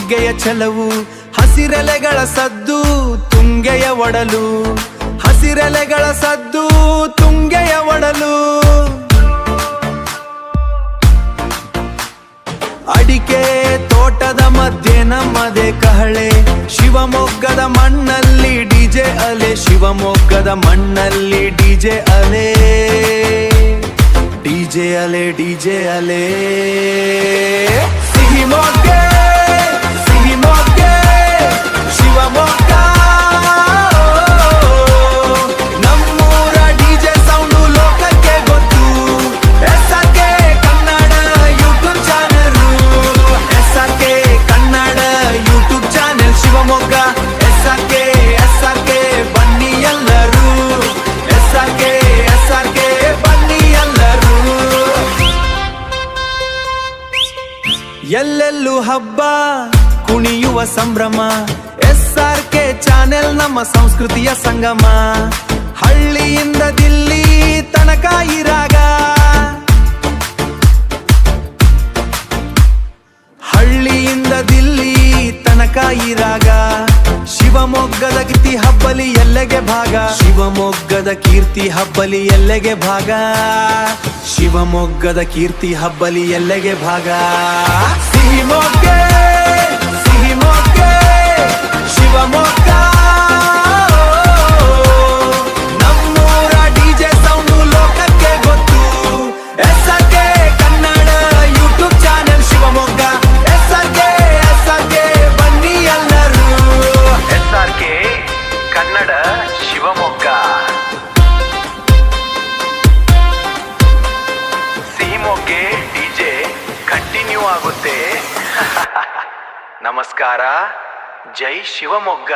ಮೊಗ್ಗೆಯ ಛಲವು, ಹಸಿರೆಲೆಗಳ ಸದ್ದು ತುಂಗೆಯ ಒಡಲು, ಹಸಿರೆಲೆಗಳ ಸದ್ದು ತುಂಗೆಯ ಒಡಲು. ಅಡಿಕೆ ತೋಟದ ಮಧ್ಯೆ ನಮ್ಮದೇ ಕಹಳೆ, ಶಿವಮೊಗ್ಗದ ಮಣ್ಣಲ್ಲಿ ಡಿಜೆ ಅಲೆ, ಶಿವಮೊಗ್ಗದ ಮಣ್ಣಲ್ಲಿ ಡಿಜೆ ಅಲೆ, ಡಿಜೆ ಅಲೆ, ಡಿಜೆ ಅಲೆ. ಸಿಹಿ ಮೊಗ್ಗೆ, ಸಿಹಿ ಮೊಗ್ಗೆ, ಶಿವಮೊಗ್ಗ ನಮ್ಮೂರ ಡಿಜೆ ಸೌಂಡು ಲೋಕಕ್ಕೆ ಗೊತ್ತು. SRK Kannada YouTube channel, SRK Kannada YouTube channel Shivamogga. SRK SRK ಬನ್ನಿ ಎಲ್ಲರೂ, SRK SRK ಬನ್ನಿ ಎಲ್ಲರೂ. ಎಲ್ಲೆಲ್ಲೂ ಹಬ್ಬ ಕುಣಿಯುವ ಸಂಭ್ರಮ, SRK ಚಾನೆಲ್ ನಮ್ಮ ಸಂಸ್ಕೃತಿಯ ಸಂಗಮ. ಹಳ್ಳಿಯಿಂದ ದಿಲ್ಲಿ ತನಕ ಇರಾಗ, ಹಳ್ಳಿಯಿಂದ ದಿಲ್ಲಿ ತನಕ ಇರಾಗ. ಶಿವಮೊಗ್ಗದ ಕೀರ್ತಿ ಹಬ್ಬಲಿ ಎಲ್ಲೆಗೆ ಭಾಗ, ಶಿವಮೊಗ್ಗದ ಕೀರ್ತಿ ಹಬ್ಬಲಿ ಎಲ್ಲೆಗೆ ಭಾಗ, ಶಿವಮೊಗ್ಗದ ಕೀರ್ತಿ ಹಬ್ಬಲಿ ಎಲ್ಲೆಗೆ ಭಾಗ. ಸಿಹಿ ಮೊಗ್ಗೆ, ಸಿಹಿ ಮೊಗ್ಗೆ, ಶಿವಮೊಗ್ಗ ನಮ್ಮೂರ ಡಿಜೆ ಸೌಂಡು ಲೋಕಕ್ಕೆ ಗೊತ್ತು. SRK Kannada YouTube channel Shivamogga. SRK SRK ಬನ್ನಿ ಎಲ್ಲರೂ, SRK ಕನ್ನಡ ಶಿವಮೊಗ್ಗ. ಸಿಹಿ ಮೊಗ್ಗೆ ಡಿಜೆ ಕಂಟಿನ್ಯೂ ಆಗುತ್ತೆ. ನಮಸ್ಕಾರ, ಜೈ ಶಿವಮೊಗ್ಗ.